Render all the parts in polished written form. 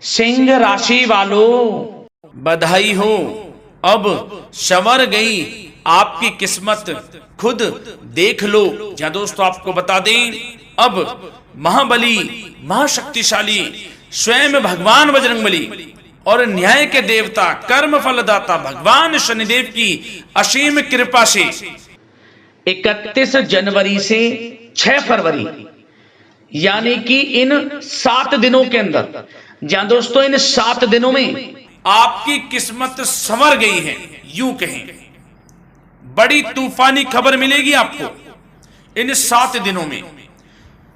सिंह राशि वालों, बधाई हो, अब संवर गई आपकी किस्मत, खुद देख लो। या दोस्तों आपको बता दें, अब महाबली महाशक्तिशाली स्वयं भगवान बजरंगबली और न्याय के देवता कर्म फलदाता भगवान शनिदेव की असीम कृपा से 31 जनवरी से 6 फरवरी यानी कि इन 7 दिनों के अंदर, जहां दोस्तों इन 7 दिनों में आपकी किस्मत संवर गई है, यूं कहें बड़ी तूफानी खबर मिलेगी आपको इन 7 दिनों में,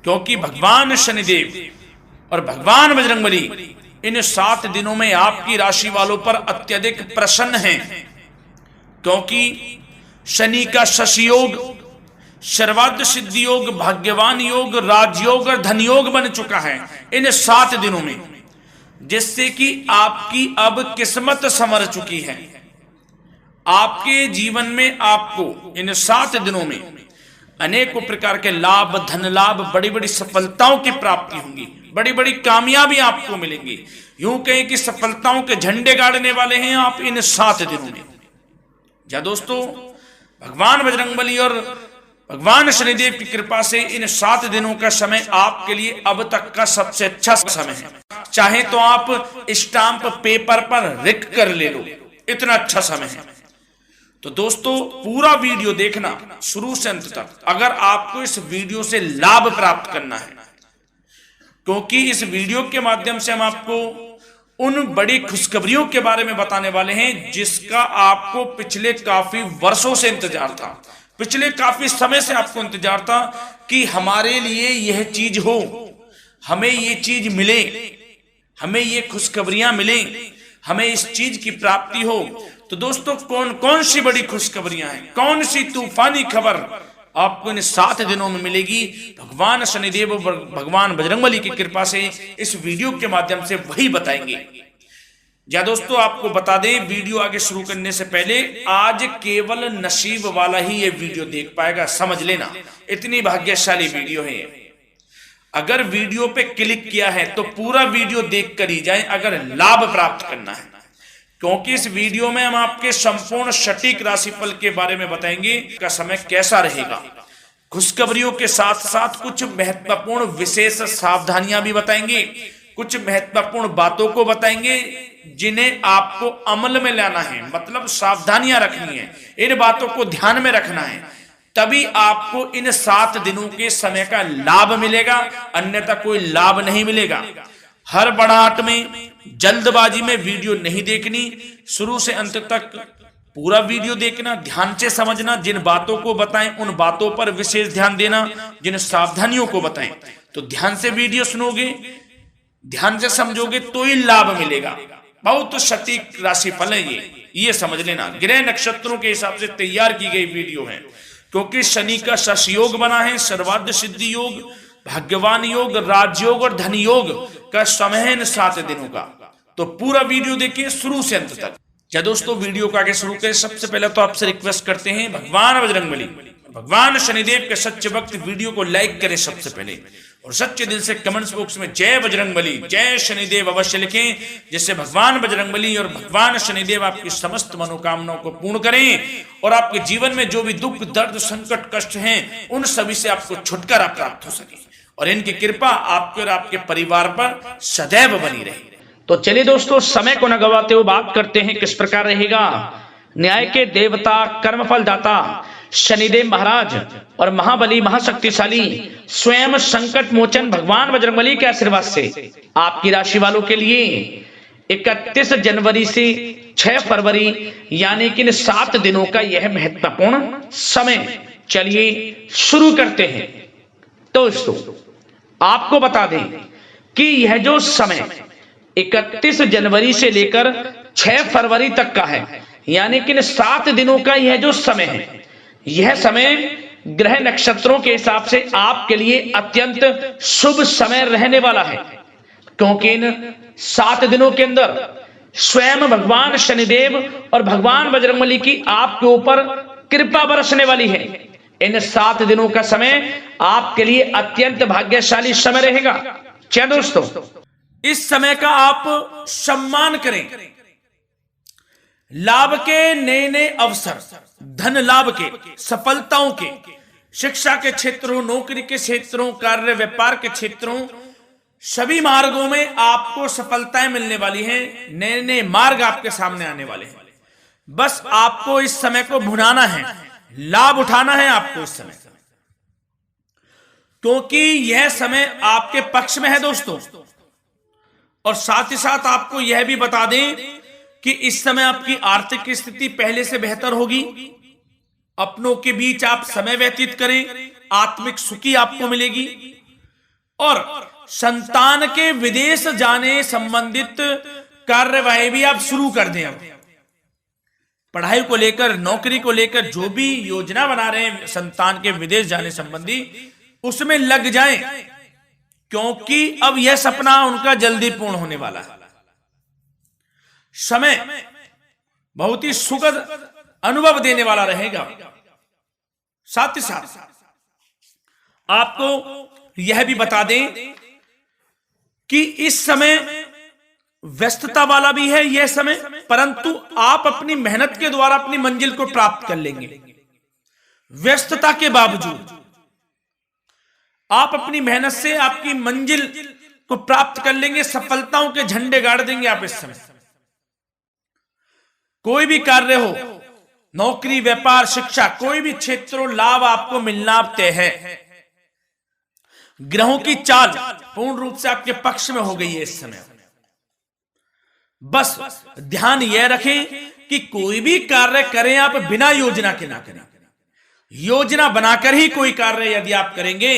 क्योंकि भगवान शनिदेव और भगवान बजरंगबली इन 7 दिनों में आपकी राशि वालों पर अत्यधिक प्रसन्न हैं, क्योंकि शनि का शशि योग, सर्वार्थ सिद्धि योग, भाग्यवान योग, राजयोग और धन योग बन चुका है इन 7 दिनों में, जिससे कि आपकी अब किस्मत संवर चुकी है। आपके जीवन में आपको इन 7 दिनों में अनेकों प्रकार के लाभ, धन लाभ, बड़ी बड़ी सफलताओं की प्राप्ति होंगी, बड़ी बड़ी कामयाबी आपको मिलेंगी। यूं कहें कि सफलताओं के झंडे गाड़ने वाले हैं आप इन 7 दिनों में। या दोस्तों भगवान बजरंगबली और भगवान शनिदेव की कृपा से इन 7 दिनों का समय आपके लिए अब तक का सबसे अच्छा समय है। चाहे तो आप स्टाम्प पेपर पर लिख कर ले लो, इतना अच्छा समय है। तो दोस्तों पूरा वीडियो देखना शुरू से अंत तक, अगर आपको इस वीडियो से लाभ प्राप्त करना है, क्योंकि इस वीडियो के माध्यम से हम आपको उन बड़ी खुशखबरियों के बारे में बताने वाले हैं जिसका आपको पिछले काफी वर्षों से इंतजार था, पिछले काफी समय से आपको इंतजार था कि हमारे लिए यह चीज हो, हमें ये चीज मिले, हमें ये खुशखबरियां मिले, हमें इस चीज की प्राप्ति हो। तो दोस्तों कौन कौन सी बड़ी खुशखबरियां हैं, कौन सी तूफानी खबर आपको इन 7 दिनों में मिलेगी, भगवान शनिदेव और भगवान बजरंगबली की कृपा से इस वीडियो के माध्यम से वही बताएंगे। या दोस्तों आपको बता दें, वीडियो आगे शुरू करने से पहले आज केवल नसीब वाला ही ये वीडियो देख पाएगा, समझ लेना, इतनी भाग्यशाली वीडियो है ये। अगर वीडियो पे क्लिक किया है तो पूरा वीडियो देख कर ही जाए अगर लाभ प्राप्त करना है, क्योंकि इस वीडियो में हम आपके संपूर्ण सटीक राशिफल के बारे में बताएंगे का समय कैसा रहेगा। खुशखबरियों के साथ साथ कुछ महत्वपूर्ण विशेष सावधानियां भी बताएंगे, कुछ महत्वपूर्ण बातों को बताएंगे जिन्हें आपको अमल में लाना है, मतलब सावधानियां रखनी है, इन बातों को ध्यान में रखना है, तभी आपको इन 7 दिनों के समय का लाभ मिलेगा, अन्यथा कोई लाभ नहीं मिलेगा। हर बड़ाहट में, जल्दबाजी में वीडियो नहीं देखनी, शुरू से अंत तक पूरा वीडियो देखना, ध्यान से समझना, जिन बातों को बताएं उन बातों पर विशेष ध्यान देना, जिन सावधानियों को बताएं तो ध्यान से वीडियो सुनोगे, ध्यान से समझोगे तो ही लाभ मिलेगा। बहुत सटीक राशिफल है ये समझ लेना, ग्रह नक्षत्रों के हिसाब से तैयार की गई वीडियो है, क्योंकि शनि का शश योग बना है, सर्वार्थ सिद्धि योग, भाग्यवान योग, राजयोग और धन योग का समय है इन 7 दिनों का। तो पूरा वीडियो देखिए शुरू से अंत तक। क्या दोस्तों वीडियो को आगे शुरू करें, सबसे पहले तो आपसे रिक्वेस्ट करते हैं, भगवान बजरंगबली, भगवान शनिदेव के सच्चे भक्त वीडियो को लाइक करें सबसे पहले, और सच्चे दिल से कमेंट्स बॉक्स में जय बजरंगबली, जय शनिदेव अवश्य लिखें, जिससे भगवान बजरंगबली और भगवान शनिदेव आपकी समस्त मनोकामनाओं को पूर्ण करें और आपके जीवन में जो भी दुख, दर्द, संकट, कष्ट हैं उन सभी से आपको छुटकारा प्राप्त हो सके और इनकी कृपा आपके और आपके परिवार पर सदैव बनी रहे। तो चलिए दोस्तों समय को न गवाते हुए बात करते हैं किस प्रकार रहेगा न्याय के देवता, कर्मफल दाता शनिदेव महाराज और महाबली महाशक्तिशाली स्वयं संकट मोचन भगवान बजरंगबली के आशीर्वाद से आपकी राशि वालों के लिए 31 जनवरी से 6 फरवरी यानी कि 7 दिनों का यह महत्वपूर्ण समय। चलिए शुरू करते हैं। दोस्तों आपको बता दें कि यह जो समय 31 जनवरी से लेकर 6 फरवरी तक का है, यानी कि 7 दिनों का यह जो समय है, यह समय ग्रह नक्षत्रों के हिसाब से आपके लिए अत्यंत शुभ समय रहने वाला है, क्योंकि इन 7 दिनों के अंदर स्वयं भगवान शनिदेव और भगवान बजरंगबली की आपके ऊपर कृपा बरसने वाली है। इन 7 दिनों का समय आपके लिए अत्यंत भाग्यशाली समय रहेगा। क्या दोस्तों इस समय का आप सम्मान करें। लाभ के नए नए अवसर, धन लाभ के, सफलताओं के, शिक्षा के क्षेत्रों, नौकरी के क्षेत्रों, कार्य व्यापार के क्षेत्रों, सभी मार्गों में आपको सफलताएं मिलने वाली हैं। नए नए मार्ग आपके सामने आने वाले हैं। बस आपको इस समय को भुनाना है, लाभ उठाना है आपको इस समय, क्योंकि यह समय आपके पक्ष में है दोस्तों। और साथ ही साथ आपको यह भी बता दें कि इस समय आपकी आर्थिक स्थिति पहले से बेहतर होगी। अपनों के बीच आप समय व्यतीत करें, आत्मिक सुखी आपको मिलेगी। और संतान के विदेश जाने संबंधित कार्यवाही भी आप शुरू कर दें। अब पढ़ाई को लेकर, नौकरी को लेकर जो भी योजना बना रहे हैं संतान के विदेश जाने संबंधी, उसमें लग जाएं, क्योंकि अब यह सपना उनका जल्दी पूर्ण होने वाला है। समय बहुत ही सुखद अनुभव देने वाला रहेगा। साथ ही साथ आपको यह भी बता दें कि इस समय व्यस्तता वाला भी है यह समय, परंतु आप अपनी मेहनत के द्वारा अपनी मंजिल को प्राप्त कर लेंगे। व्यस्तता के बावजूद आप अपनी मेहनत से आपकी मंजिल को प्राप्त कर लेंगे। सफलताओं के झंडे गाड़ देंगे आप इस समय। कोई भी कार्य हो, नौकरी, व्यापार, शिक्षा, कोई भी क्षेत्र, लाभ आपको मिलना तय है। ग्रहों की चाल पूर्ण रूप से आपके पक्ष में हो गई है इस समय। बस ध्यान यह रखें कि कोई भी कार्य करें आप बिना योजना के ना करें। योजना बनाकर ही कोई कार्य यदि आप करेंगे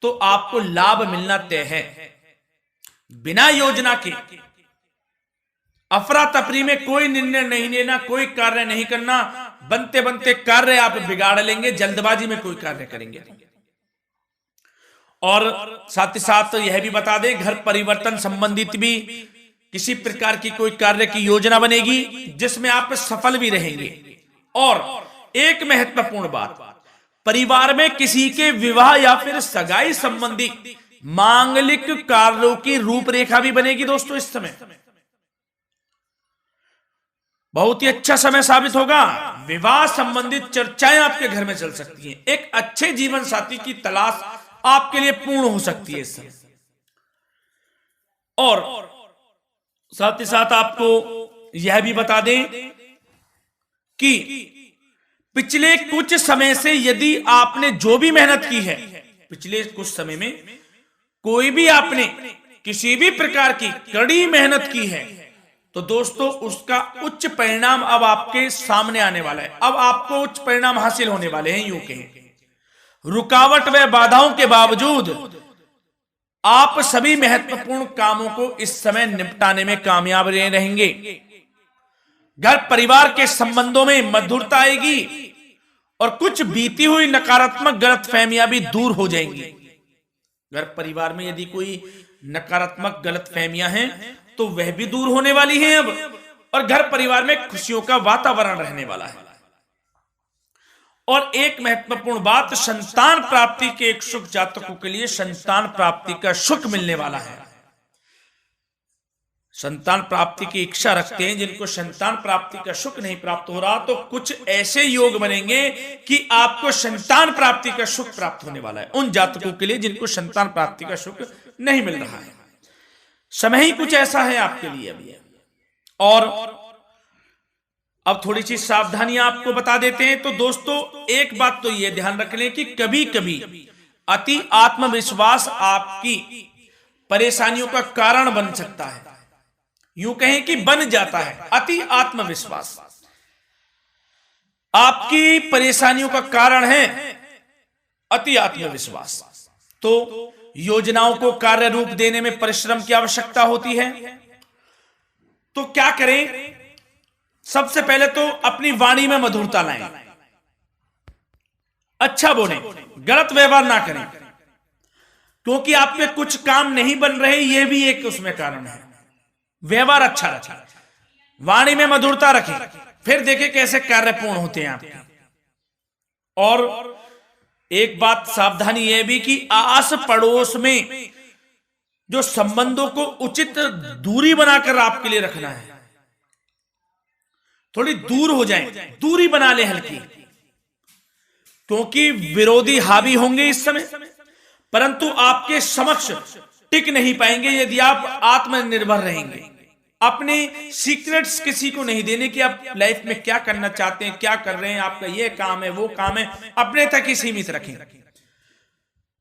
तो आपको लाभ मिलना तय है। बिना योजना के अफरा तफरी में कोई निर्णय नहीं लेना, कोई कार्य नहीं करना। बनते बनते कार्य आप बिगाड़ लेंगे, जल्दबाजी में कोई कार्य करेंगे। और साथ ही साथ यह भी बता दें, घर परिवर्तन संबंधित भी किसी प्रकार की कोई कार्य की योजना बनेगी जिसमें आप सफल भी रहेंगे। और एक महत्वपूर्ण बात, परिवार में किसी के विवाह या फिर सगाई संबंधी मांगलिक कार्यों की रूपरेखा भी बनेगी दोस्तों इस समय। बहुत ही अच्छा समय साबित होगा। विवाह संबंधित चर्चाएं आपके घर में चल सकती हैं। एक अच्छे जीवन साथी की तलाश आपके लिए पूर्ण हो सकती है इस समय। और साथ ही साथ आपको यह भी बता दें कि पिछले कुछ समय से यदि आपने जो भी मेहनत की है, पिछले कुछ समय में कोई भी आपने किसी भी प्रकार की कड़ी मेहनत की है, तो दोस्तों उसका उच्च परिणाम अब आपके सामने आने वाला है। अब आपको उच्च परिणाम हासिल होने वाले हैं। यूं कहें, रुकावट व बाधाओं के बावजूद आप सभी महत्वपूर्ण कामों को इस समय निपटाने में कामयाब रहेंगे। घर परिवार के संबंधों में मधुरता आएगी और कुछ बीती हुई नकारात्मक गलतफहमियां भी दूर हो जाएंगी। घर परिवार में यदि कोई नकारात्मक गलतफहमियां हैं तो वह भी दूर होने वाली हैं अब, और घर परिवार में खुशियों का वातावरण रहने वाला है। और एक महत्वपूर्ण बात, संतान प्राप्ति के इच्छुक जातकों के लिए संतान प्राप्ति का सुख मिलने वाला है। संतान प्राप्ति की इच्छा रखते हैं जिनको संतान प्राप्ति का सुख नहीं प्राप्त हो रहा, तो कुछ ऐसे योग बनेंगे कि आपको संतान प्राप्ति का सुख प्राप्त होने वाला है। उन जातकों के लिए जिनको संतान प्राप्ति का सुख नहीं मिल रहा है, समय ही कुछ ऐसा है आपके लिए अभी। और अब थोड़ी सी सावधानियां आपको बता देते हैं। तो दोस्तों एक बात तो यह ध्यान रख लें कि कभी कभी अति आत्मविश्वास आपकी परेशानियों का कारण बन सकता है। यूं कहें कि बन जाता है। अति आत्मविश्वास आपकी परेशानियों का कारण है। अति आत्मविश्वास तो योजनाओं को कार्य रूप देने में परिश्रम की आवश्यकता होती है। तो क्या करें? सबसे पहले तो अपनी वाणी में मधुरता लाएं, अच्छा बोलें, गलत व्यवहार ना करें, क्योंकि आपके कुछ काम नहीं बन रहे, यह भी एक उसमें कारण है। व्यवहार अच्छा रखें, वाणी में मधुरता रखें, फिर देखें कैसे कार्य पूर्ण होते हैं आपके। और एक बात सावधानी यह भी कि आस पड़ोस में जो संबंधों को उचित दूरी बनाकर आपके लिए रखना है, थोड़ी दूर हो जाएं, दूरी बना ले हल्की, क्योंकि विरोधी हावी होंगे इस समय, परंतु आपके समक्ष टिक नहीं पाएंगे यदि आप आत्मनिर्भर रहेंगे। अपने सीक्रेट्स किसी को नहीं देने कि आप लाइफ में क्या करना चाहते हैं, क्या कर रहे हैं, आपका ये काम है, वो काम है, अपने तक ही सीमित रखें,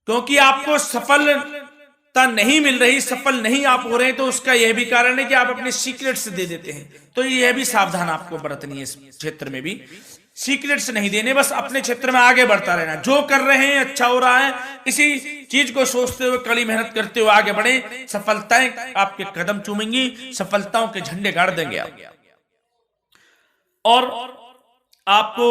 क्योंकि आपको सफलता नहीं मिल रही, सफल नहीं आप हो रहे हैं, तो उसका यह भी कारण है कि आप अपने सीक्रेट्स दे देते हैं। तो यह भी सावधान आपको बरतनी है, इस क्षेत्र में भी सीक्रेट्स नहीं देने, बस अपने क्षेत्र में आगे बढ़ता रहना, जो कर रहे हैं अच्छा हो रहा है, इसी चीज को सोचते हुए कड़ी मेहनत करते हुए आगे बढ़े, सफलताएं आपके कदम चूमेंगी, सफलताओं के झंडे गाड़ देंगे आप। और आपको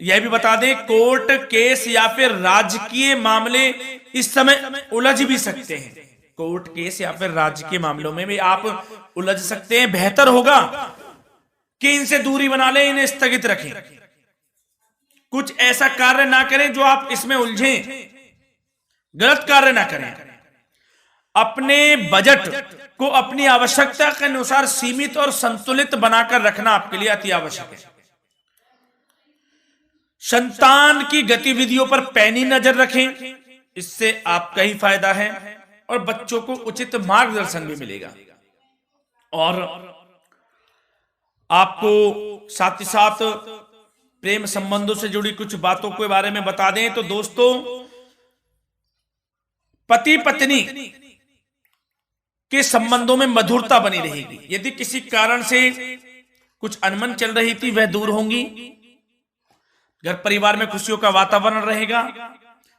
यह भी बता दें, कोर्ट केस या फिर राजकीय मामले इस समय उलझ भी सकते हैं। कोर्ट केस या फिर राजकीय मामलों में भी आप उलझ सकते हैं। बेहतर होगा कि इनसे दूरी बना लें, इन्हें स्थगित रखें, कुछ ऐसा कार्य ना करें जो आप इसमें उलझें, गलत कार्य ना करें। अपने बजट को अपनी आवश्यकता के अनुसार सीमित और संतुलित बनाकर रखना आपके लिए अति आवश्यक है। संतान की गतिविधियों पर पैनी नजर रखें, इससे आपका ही फायदा है और बच्चों को उचित मार्गदर्शन भी मिलेगा। और आपको साथ ही साथ प्रेम संबंधों से जुड़ी कुछ बातों के बारे में बता दें तो दोस्तों, पति पत्नी के संबंधों में मधुरता बनी रहेगी। यदि किसी कारण से कुछ अनबन चल रही थी वह दूर होंगी, घर परिवार में खुशियों का वातावरण रहेगा,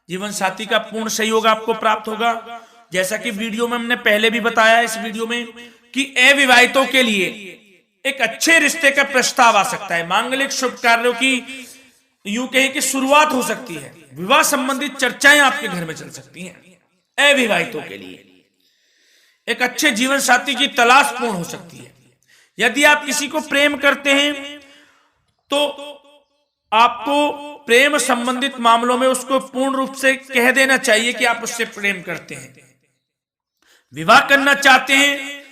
जीवन साथी का पूर्ण सहयोग आपको प्राप्त होगा। जैसा कि वीडियो में हमने पहले भी बताया इस वीडियो में कि अविवाहितों के लिए एक अच्छे रिश्ते का प्रस्ताव आ सकता है, मांगलिक शुभ कार्यों की यूं कहें कि शुरुआत हो सकती है, विवाह संबंधित चर्चाएं आपके घर में चल सकती हैं। अविवाहितों के लिए एक अच्छे जीवन साथी की तलाश पूर्ण हो सकती है। यदि आप किसी को प्रेम करते हैं तो आपको प्रेम संबंधित मामलों में उसको पूर्ण रूप से कह देना चाहिए कि आप उससे प्रेम करते हैं। विवाह करना चाहते हैं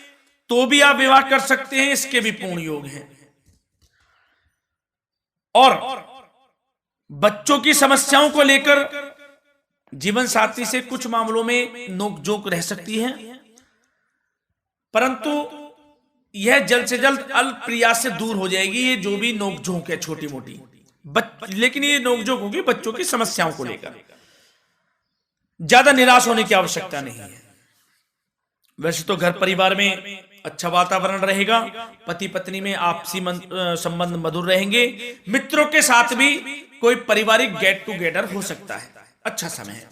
तो भी आप विवाह कर सकते हैं, इसके भी पूर्ण योग हैं। और बच्चों की समस्याओं को लेकर जीवन साथी से कुछ मामलों में नोकझोंक रह सकती है, परंतु यह जल्द से जल्द अल्प प्रयास से दूर हो जाएगी। ये जो भी नोकझोंक है छोटी मोटी, लेकिन ये नोकझोंक होगी बच्चों की समस्याओं को लेकर। ज्यादा निराश होने की आवश्यकता नहीं है। वैसे तो घर परिवार में अच्छा वातावरण रहेगा, पति पत्नी में आपसी संबंध मधुर रहेंगे, मित्रों के साथ भी कोई पारिवारिक गेट टुगेदर हो सकता है, अच्छा समय है।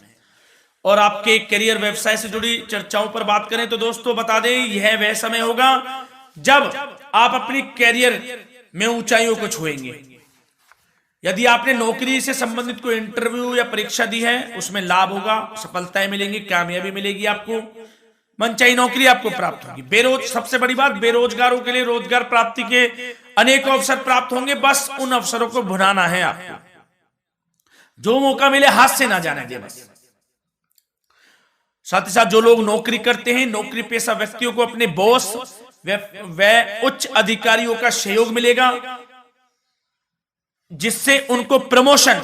और आपके करियर व्यवसाय से जुड़ी चर्चाओं पर बात करें तो दोस्तों बता दें, यह वह समय होगा जब आप अपनी करियर में ऊंचाइयों को छुएंगे। यदि आपने नौकरी से संबंधित कोई इंटरव्यू या परीक्षा दी है, उसमें लाभ होगा, सफलताएं मिलेंगी, कामयाबी मिलेगी, आपको मनचाही नौकरी आपको प्राप्त होगी। सबसे बड़ी बात, बेरोजगारों के लिए रोजगार प्राप्ति के अनेक अवसर प्राप्त होंगे, बस उन अवसरों को भुनाना है आपको। जो मौका मिले हाथ से ना जाने दे बस। साथ ही साथ जो लोग नौकरी करते हैं, नौकरी पेशा व्यक्तियों को अपने बॉस व उच्च अधिकारियों का सहयोग मिलेगा, जिससे उनको प्रमोशन,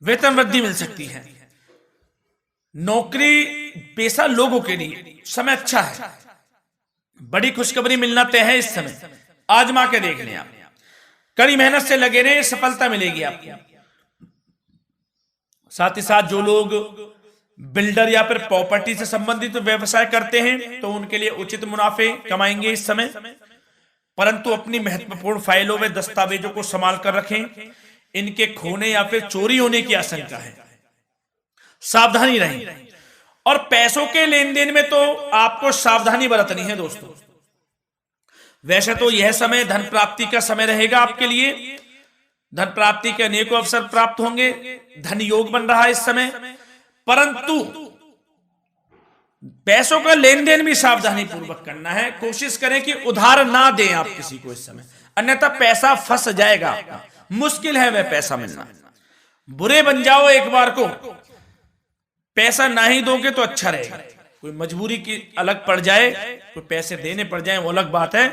वेतन वृद्धि मिल सकती है। नौकरी पेशा लोगों के लिए समय अच्छा है, बड़ी खुशखबरी मिलना तय है इस समय। आजमा के देख लें आप, कड़ी मेहनत से लगे रहे, सफलता मिलेगी आपको। साथ ही साथ जो लोग बिल्डर या फिर प्रॉपर्टी से संबंधित व्यवसाय करते हैं तो उनके लिए उचित मुनाफे कमाएंगे इस समय, परंतु अपनी महत्वपूर्ण फाइलों में दस्तावेजों को संभाल कर रखें, इनके खोने या फिर चोरी होने की आशंका है, सावधानी रहें। और पैसों के लेन देन में तो आपको सावधानी बरतनी है दोस्तों। वैसे तो यह समय धन प्राप्ति का समय रहेगा आपके लिए, धन प्राप्ति के अनेकों अवसर प्राप्त होंगे, धन योग बन रहा है इस समय, परंतु पैसों का लेन देन भी सावधानी पूर्वक करना है। कोशिश करें कि उधार ना दें आप किसी को इस समय, अन्यथा पैसा फंस जाएगा आपका, मुश्किल है वह पैसा मिलना। बुरे बन जाओ एक बार को, पैसा ना ही दोगे तो अच्छा रहेगा। कोई मजबूरी की अलग पड़ जाए, कोई पैसे देने पड़ जाए वो अलग बात है,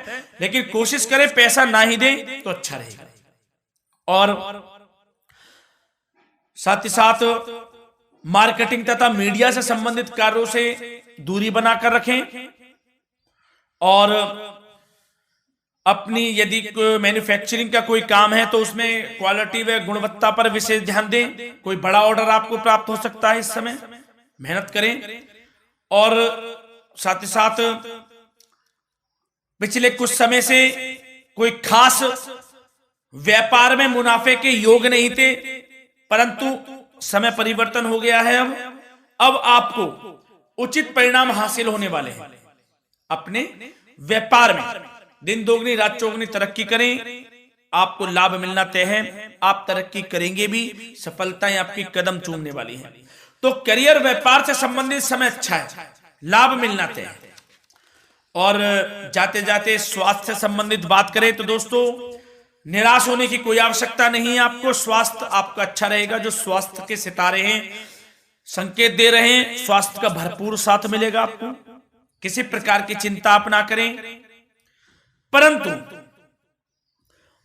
लेकिन कोशिश करें पैसा ना ही दे तो अच्छा रहेगा। और साथ ही साथ मार्केटिंग तथा मीडिया से संबंधित कार्यों से दूरी बनाकर रखें और अपनी यदि मैन्युफैक्चरिंग का कोई काम है तो उसमें क्वालिटी व गुणवत्ता पर विशेष ध्यान दें। कोई बड़ा ऑर्डर आपको प्राप्त हो सकता है, इस समय मेहनत करें। और साथ ही साथ पिछले कुछ समय से कोई खास व्यापार में मुनाफे के योग नहीं थे, परंतु समय परिवर्तन हो गया है। अब आपको उचित परिणाम हासिल होने वाले हैं। अपने व्यापार में दिन दोगुनी रात चौगुनी तरक्की करें, आपको लाभ मिलना तय है। आप तरक्की करेंगे भी, सफलताएं आपकी कदम चूमने वाली हैं। तो करियर व्यापार से संबंधित समय अच्छा है, लाभ मिलना तय है। और जाते जाते स्वास्थ्य से संबंधित बात करें तो दोस्तों निराश होने की कोई आवश्यकता नहीं है। आपको स्वास्थ्य आपका अच्छा रहेगा। जो स्वास्थ्य के सितारे हैं संकेत दे रहे हैं, स्वास्थ्य का भरपूर साथ मिलेगा आपको। किसी प्रकार की चिंता आप ना करें, परंतु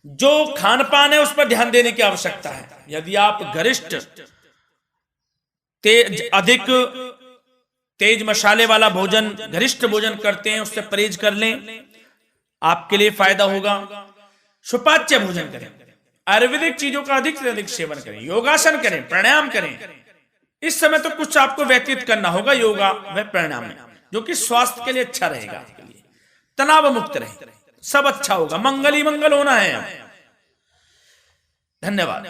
जो खान पान है उस पर ध्यान देने की आवश्यकता है। यदि आप गरिष्ठ अधिक तेज मसाले वाला भोजन, गरिष्ठ भोजन करते हैं, उससे परहेज कर लें, आपके लिए फायदा होगा। सुपाच्य भोजन करें, आयुर्वेदिक चीजों का अधिक से अधिक सेवन करें, योगासन करें, प्राणायाम करें। इस समय तो कुछ आपको व्यतीत करना होगा योगा व प्राणायाम में, जो कि स्वास्थ्य के लिए अच्छा रहेगा, आपके लिए तनाव मुक्त रहे, सब अच्छा होगा। मंगल ही मंगल होना है। धन्यवाद।